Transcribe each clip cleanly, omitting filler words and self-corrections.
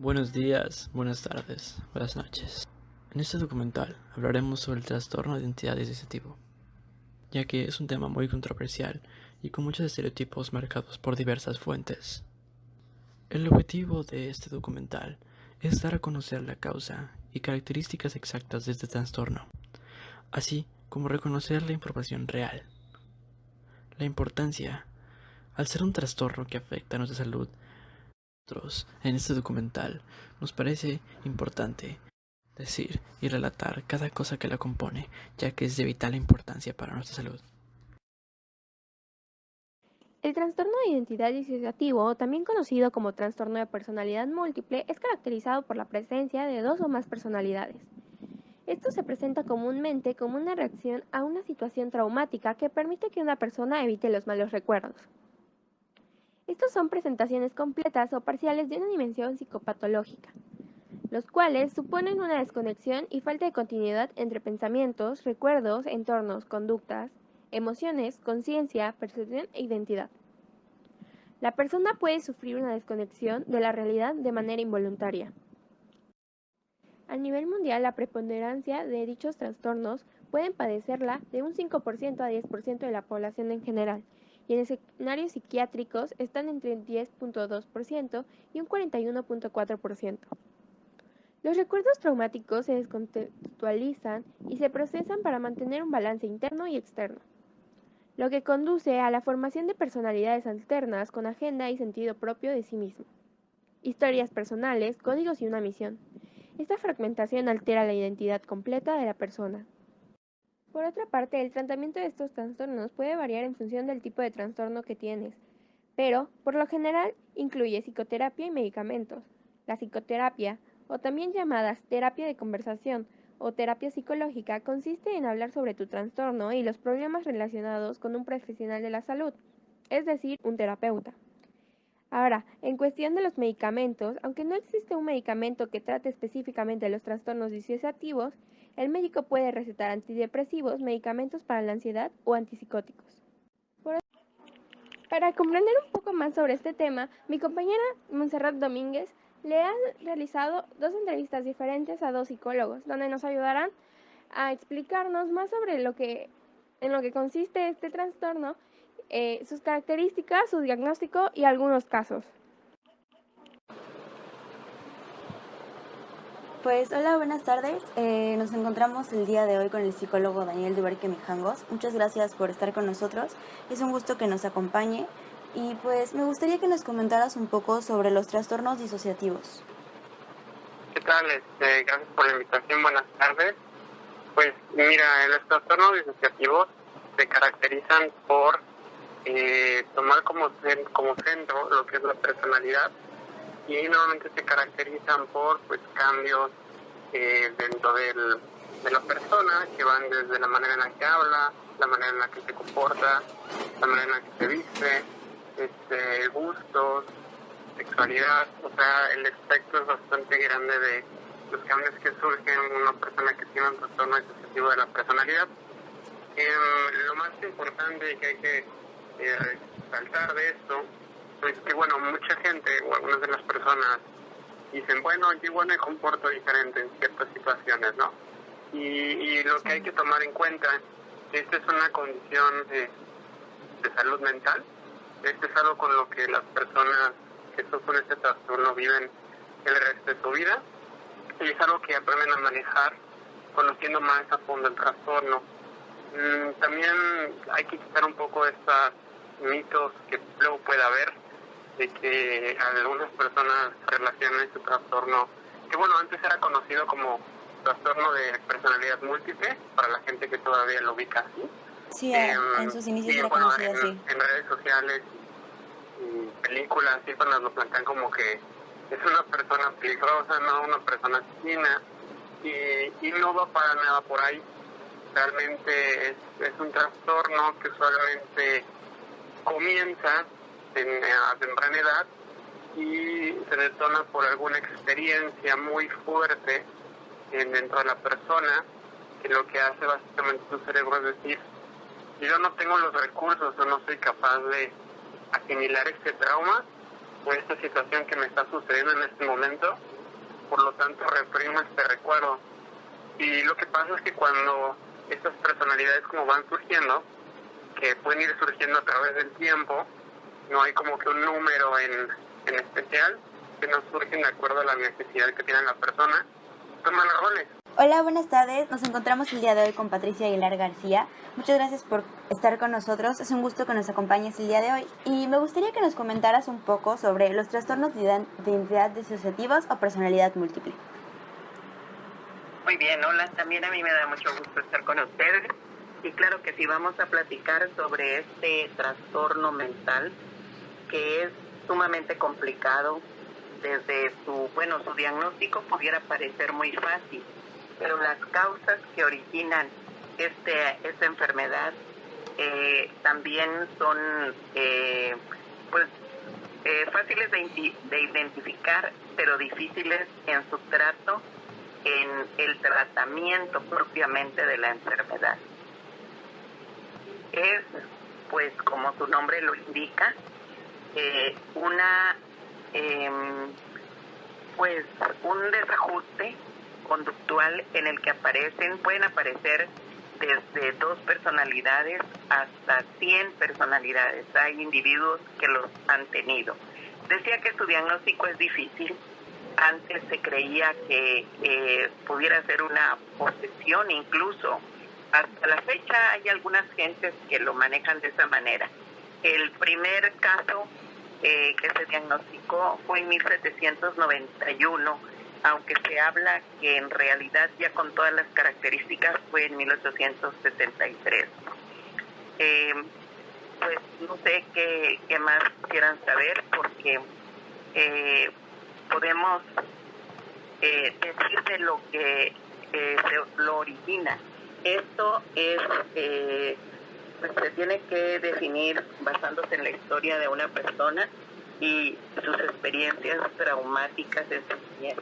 Buenos días, buenas tardes, buenas noches. En este documental hablaremos sobre el trastorno de identidad disociativo, ya que es un tema muy controversial y con muchos estereotipos marcados por diversas fuentes. El objetivo de este documental es dar a conocer la causa y características exactas de este trastorno, así como reconocer la información real. La importancia, al ser un trastorno que afecta a nuestra salud, en este documental nos parece importante decir y relatar cada cosa que la compone, ya que es de vital importancia para nuestra salud. El trastorno de identidad disociativo, también conocido como trastorno de personalidad múltiple, es caracterizado por la presencia de dos o más personalidades. Esto se presenta comúnmente como una reacción a una situación traumática que permite que una persona evite los malos recuerdos. Estos son presentaciones completas o parciales de una dimensión psicopatológica, los cuales suponen una desconexión y falta de continuidad entre pensamientos, recuerdos, entornos, conductas, emociones, conciencia, percepción e identidad. La persona puede sufrir una desconexión de la realidad de manera involuntaria. A nivel mundial, la preponderancia de dichos trastornos pueden padecerla de un 5% a 10% de la población en general, y en escenarios psiquiátricos están entre el 10.2% y un 41.4%. Los recuerdos traumáticos se descontextualizan y se procesan para mantener un balance interno y externo, lo que conduce a la formación de personalidades alternas con agenda y sentido propio de sí mismo, historias personales, códigos y una misión. Esta fragmentación altera la identidad completa de la persona. Por otra parte, el tratamiento de estos trastornos puede variar en función del tipo de trastorno que tienes, pero, por lo general, incluye psicoterapia y medicamentos. La psicoterapia, o también llamadas terapia de conversación o terapia psicológica, consiste en hablar sobre tu trastorno y los problemas relacionados con un profesional de la salud, es decir, un terapeuta. Ahora, en cuestión de los medicamentos, aunque no existe un medicamento que trate específicamente los trastornos disociativos, el médico puede recetar antidepresivos, medicamentos para la ansiedad o antipsicóticos. Para comprender un poco más sobre este tema, mi compañera Montserrat Domínguez le ha realizado dos entrevistas diferentes a dos psicólogos, donde nos ayudarán a explicarnos más sobre en lo que consiste este trastorno, sus características, su diagnóstico y algunos casos. Pues hola, buenas tardes. Nos encontramos el día de hoy con el psicólogo Daniel Duverque Mijangos. Muchas gracias por estar con nosotros. Es un gusto que nos acompañe. Y pues me gustaría que nos comentaras un poco sobre los trastornos disociativos. ¿Qué tal? Gracias por la invitación. Buenas tardes. Pues mira, los trastornos disociativos se caracterizan por tomar como centro lo que es la personalidad, y normalmente se caracterizan por cambios dentro de la persona, que van desde la manera en la que habla, la manera en la que se comporta, la manera en la que se viste, gustos, sexualidad. O sea, el espectro es bastante grande de los cambios que surgen en una persona que tiene un trastorno disociativo de la personalidad. Lo más importante que hay que saltar de esto es que, bueno, mucha gente o algunas de las personas dicen, bueno, yo igual me comporto diferente en ciertas situaciones, ¿no? Y lo que hay que tomar en cuenta, esta es una condición de salud mental. Este es algo con lo que las personas que sufren este trastorno viven el resto de su vida, y es algo que aprenden a manejar conociendo más a fondo el trastorno. También hay que quitar un poco estos mitos que luego puede haber de que algunas personas relacionan este trastorno, que bueno, antes era conocido como trastorno de personalidad múltiple, para la gente que todavía lo ubica así. Sí, en sus inicios era conocido así. En redes sociales y películas siempre nos lo plantean como que es una persona peligrosa, no una persona asesina, y no va para nada por ahí. Realmente es un trastorno que solamente comienza a temprana edad y se detona por alguna experiencia muy fuerte dentro de la persona, que lo que hace básicamente tu cerebro es decir, yo no tengo los recursos o no soy capaz de asimilar este trauma, o esta situación que me está sucediendo en este momento, por lo tanto reprimo este recuerdo. Y lo que pasa es que cuando estas personalidades como van surgiendo, que pueden ir surgiendo a través del tiempo, no hay como que un número en especial, que nos surgen de acuerdo a la necesidad que tiene la persona, toman roles. Hola, buenas tardes. Nos encontramos el día de hoy con Patricia Aguilar García. Muchas gracias por estar con nosotros. Es un gusto que nos acompañes el día de hoy. Y me gustaría que nos comentaras un poco sobre los trastornos de identidad disociativos o personalidad múltiple. Muy bien, hola. También a mí me da mucho gusto estar con ustedes. Y claro que sí, vamos a platicar sobre este trastorno mental que es sumamente complicado. Desde su diagnóstico pudiera parecer muy fácil, pero las causas que originan esta enfermedad también son fáciles de identificar, pero difíciles en su trato, en el tratamiento propiamente de la enfermedad. Es, pues como su nombre lo indica, un desajuste conductual en el que pueden aparecer desde 2 personalidades hasta 100 personalidades. Hay individuos que los han tenido. Decía que su diagnóstico es difícil. Antes se creía que pudiera ser una posesión, incluso hasta la fecha hay algunas gentes que lo manejan de esa manera. El primer caso que se diagnosticó fue en 1791, aunque se habla que en realidad ya con todas las características fue en 1873. Pues no sé qué más quieran saber, porque podemos decir de lo que lo origina. Esto es se tiene que definir basándose en la historia de una persona y sus experiencias traumáticas en su niñez.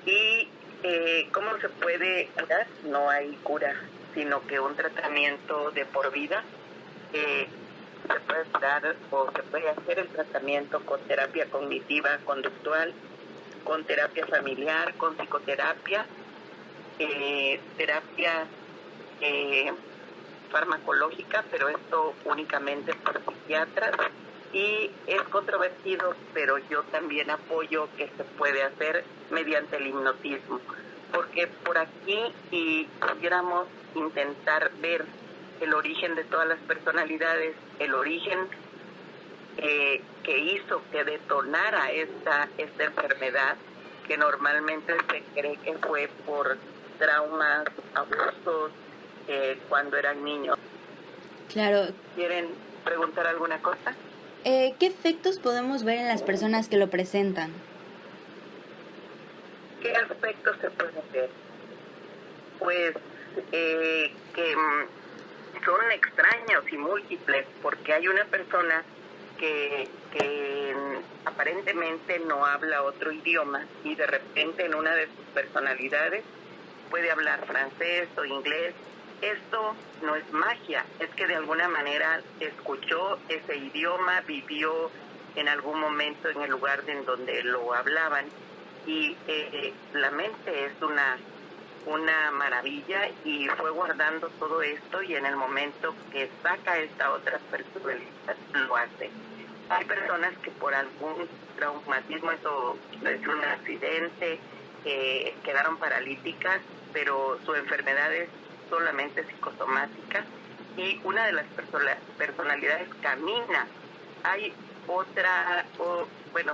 Y ¿cómo se puede curar? No hay cura, sino que un tratamiento de por vida. Se puede dar o se puede hacer el tratamiento con terapia cognitiva conductual, con terapia familiar, con psicoterapia, terapia farmacológica, pero esto únicamente por psiquiatras, y es controvertido, pero yo también apoyo que se puede hacer mediante el hipnotismo, porque por aquí, si pudiéramos intentar ver el origen de todas las personalidades, el origen que hizo que detonara esta enfermedad, que normalmente se cree que fue por traumas, abusos, cuando eran niños. Claro. ¿Quieren preguntar alguna cosa? ¿Qué efectos podemos ver en las personas que lo presentan? ¿Qué aspectos se pueden ver? Pues que son extraños y múltiples, porque hay una persona que aparentemente no habla otro idioma y de repente en una de sus personalidades puede hablar francés o inglés. Esto no es magia, es que de alguna manera escuchó ese idioma, vivió en algún momento en el lugar en donde lo hablaban, y la mente es una maravilla, y fue guardando todo esto, y en el momento que saca esta otra personalidad lo hace. Hay personas que por algún traumatismo, eso es un accidente, quedaron paralíticas, pero su enfermedad es solamente psicosomática, y una de las personalidades camina. Hay otra,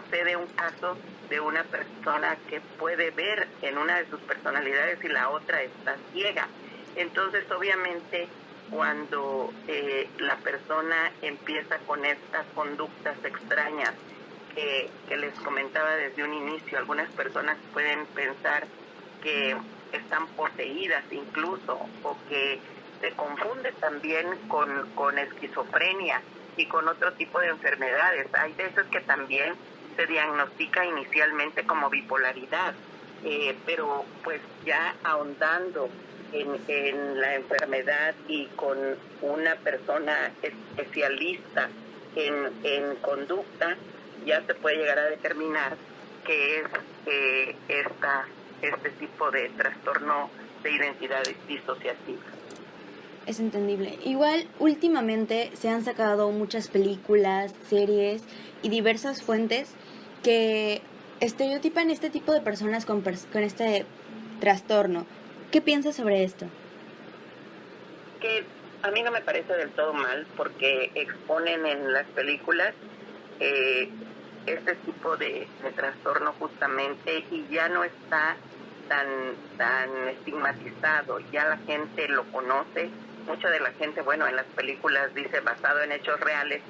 sé de un caso de una persona que puede ver en una de sus personalidades y la otra está ciega. Entonces, obviamente, cuando la persona empieza con estas conductas extrañas que les comentaba desde un inicio, algunas personas pueden pensar que están poseídas incluso, o que se confunde también con esquizofrenia y con otro tipo de enfermedades. Hay veces que también se diagnostica inicialmente como bipolaridad, pero pues ya ahondando en la enfermedad y con una persona especialista en conducta, ya se puede llegar a determinar que es este tipo de trastorno de identidad disociativa. Es entendible. Igual, últimamente se han sacado muchas películas, series y diversas fuentes que estereotipan este tipo de personas con este trastorno. ¿Qué piensas sobre esto? Que a mí no me parece del todo mal, porque exponen en las películas este tipo de trastorno justamente, y ya no está tan estigmatizado, ya la gente lo conoce. Mucha de la gente, bueno, en las películas dice basado en hechos reales,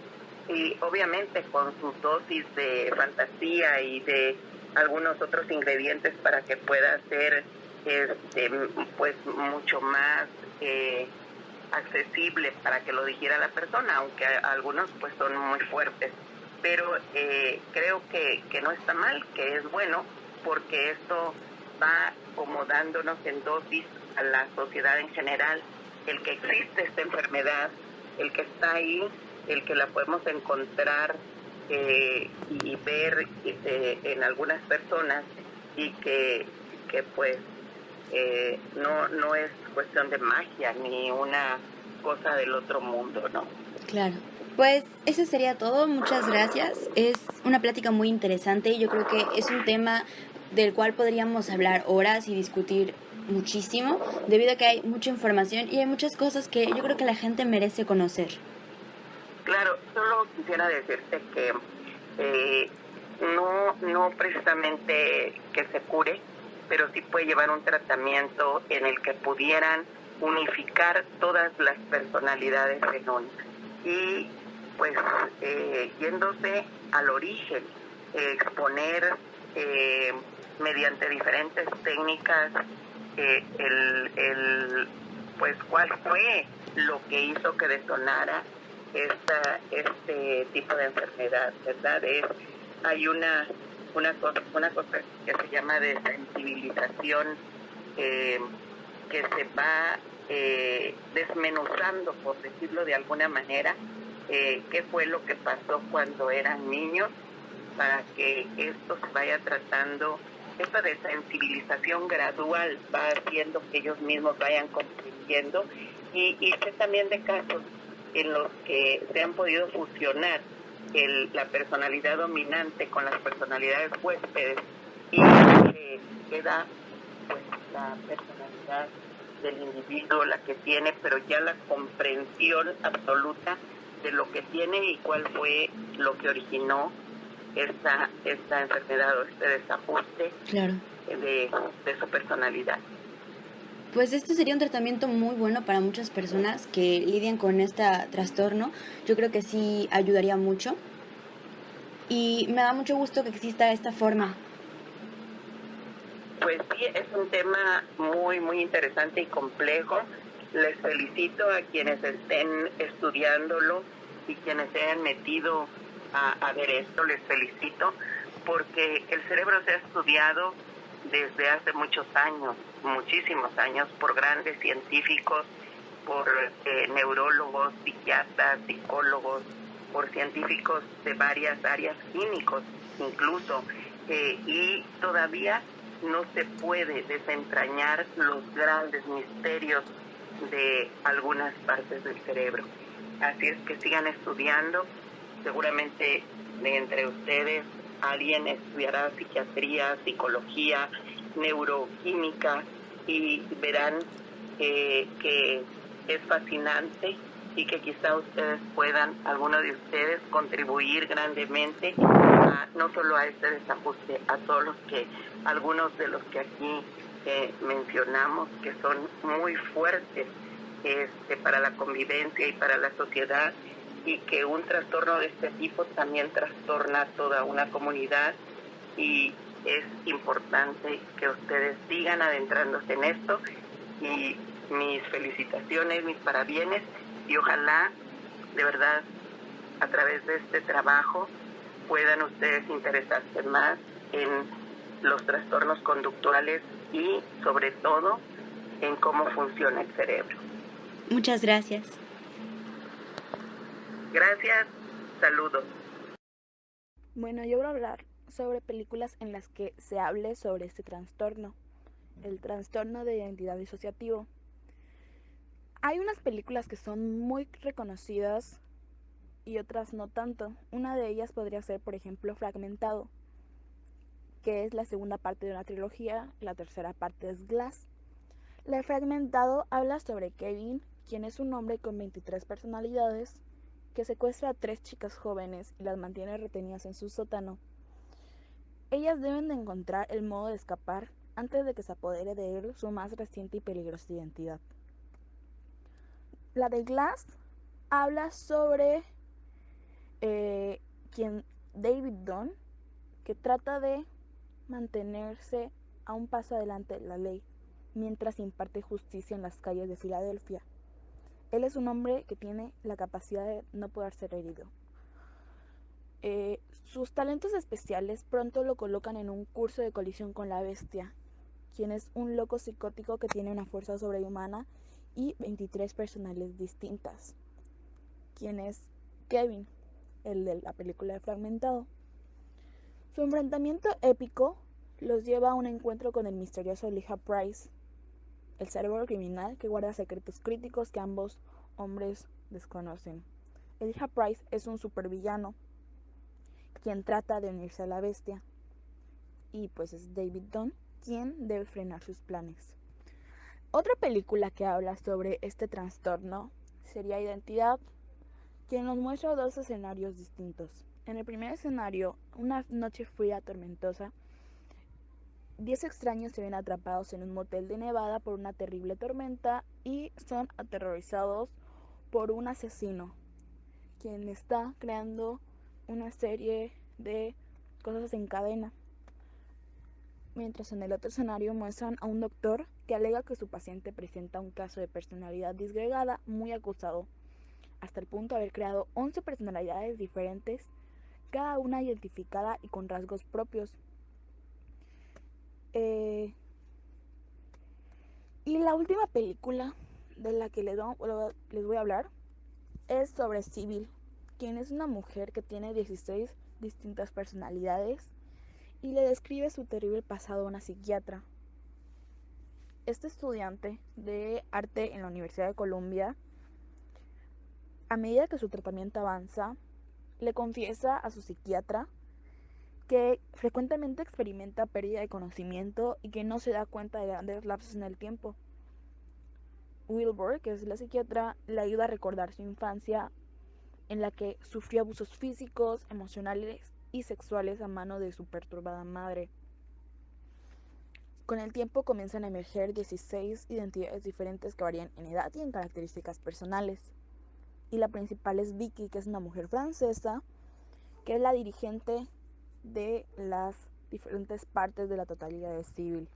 y obviamente con su dosis de fantasía y de algunos otros ingredientes para que pueda ser pues mucho más accesible para que lo dijera la persona, aunque algunos pues son muy fuertes. Pero creo que no está mal, que es bueno, porque esto va como dándonos en dosis a la sociedad en general el que existe esta enfermedad, el que está ahí, el que la podemos encontrar y ver en algunas personas, y que pues no es cuestión de magia ni una cosa del otro mundo, ¿no? Claro. Pues eso sería todo, muchas gracias. Es una plática muy interesante y yo creo que es un tema del cual podríamos hablar horas y discutir muchísimo, debido a que hay mucha información y hay muchas cosas que yo creo que la gente merece conocer. Claro, solo quisiera decirte que no precisamente que se cure, pero sí puede llevar un tratamiento en el que pudieran unificar todas las personalidades en una. Y pues yéndose al origen, exponer mediante diferentes técnicas pues cuál fue lo que hizo que detonara este tipo de enfermedad, ¿verdad? Hay una cosa que se llama desensibilización, que se va desmenuzando, por decirlo de alguna manera, qué fue lo que pasó cuando eran niños, para que esto se vaya tratando. Esta desensibilización gradual va haciendo que ellos mismos vayan comprendiendo, y sé también de casos en los que se han podido fusionar la personalidad dominante con las personalidades huéspedes, y queda pues la personalidad del individuo la que tiene, pero ya la comprensión absoluta de lo que tiene y cuál fue lo que originó esta enfermedad o este desajuste. Claro. de su personalidad. Pues este sería un tratamiento muy bueno para muchas personas que lidian con este trastorno. Yo creo que sí ayudaría mucho. Y me da mucho gusto que exista esta forma. Pues sí, es un tema muy, muy interesante y complejo. Les felicito a quienes estén estudiándolo y quienes se hayan metido a ver esto. Les felicito, porque el cerebro se ha estudiado desde hace muchos años, muchísimos años, por grandes científicos, por neurólogos, psiquiatras, psicólogos, por científicos de varias áreas, químicos incluso, y todavía no se puede desentrañar los grandes misterios de algunas partes del cerebro. Así es que sigan estudiando. Seguramente de entre ustedes alguien estudiará psiquiatría, psicología, neuroquímica, y verán que es fascinante, y que quizá ustedes puedan, algunos de ustedes, contribuir grandemente no solo a este desajuste, a todos algunos de los que aquí mencionamos, que son muy fuertes para la convivencia y para la sociedad, y que un trastorno de este tipo también trastorna a toda una comunidad, y es importante que ustedes sigan adentrándose en esto. Y mis felicitaciones, mis parabienes, y ojalá de verdad a través de este trabajo puedan ustedes interesarse más en los trastornos conductuales y sobre todo en cómo funciona el cerebro. Muchas gracias. Gracias, saludos. Bueno, yo voy a hablar sobre películas en las que se hable sobre este trastorno, el trastorno de identidad disociativo. Hay unas películas que son muy reconocidas y otras no tanto. Una de ellas podría ser, por ejemplo, Fragmentado, que es la segunda parte de una trilogía, la tercera parte es Glass. La de Fragmentado habla sobre Kevin, quien es un hombre con 23 personalidades, que secuestra a 3 chicas jóvenes y las mantiene retenidas en su sótano. Ellas deben de encontrar el modo de escapar antes de que se apodere de él su más reciente y peligrosa identidad. La de Glass habla sobre quien David Dunn, que trata de mantenerse a un paso adelante de la ley mientras imparte justicia en las calles de Filadelfia. Él es un hombre que tiene la capacidad de no poder ser herido. Sus talentos especiales pronto lo colocan en un curso de colisión con la bestia, quien es un loco psicótico que tiene una fuerza sobrehumana y 23 personalidades distintas, quien es Kevin, el de la película de Fragmentado. Su enfrentamiento épico los lleva a un encuentro con el misterioso Elijah Price, el cerebro criminal que guarda secretos críticos que ambos hombres desconocen. Elijah Price es un supervillano quien trata de unirse a la bestia, y pues es David Dunn quien debe frenar sus planes. Otra película que habla sobre este trastorno sería Identidad, quien nos muestra dos escenarios distintos. En el primer escenario, una noche fría tormentosa, 10 extraños se ven atrapados en un motel de Nevada por una terrible tormenta y son aterrorizados por un asesino, quien está creando una serie de cosas en cadena. Mientras en el otro escenario muestran a un doctor que alega que su paciente presenta un caso de personalidad disgregada muy acusado, hasta el punto de haber creado 11 personalidades diferentes, cada una identificada y con rasgos propios. Y la última película de la que les voy a hablar es sobre Sybil, quien es una mujer que tiene 16 distintas personalidades y le describe su terrible pasado a una psiquiatra. Este estudiante de arte en la Universidad de Columbia, a medida que su tratamiento avanza, le confiesa a su psiquiatra que frecuentemente experimenta pérdida de conocimiento y que no se da cuenta de grandes lapsos en el tiempo. Wilbur, que es la psiquiatra, le ayuda a recordar su infancia en la que sufrió abusos físicos, emocionales y sexuales a mano de su perturbada madre. Con el tiempo comienzan a emerger 16 identidades diferentes que varían en edad y en características personales. Y la principal es Vicky, que es una mujer francesa, que es la dirigente de las diferentes partes de la totalidad de Sybil.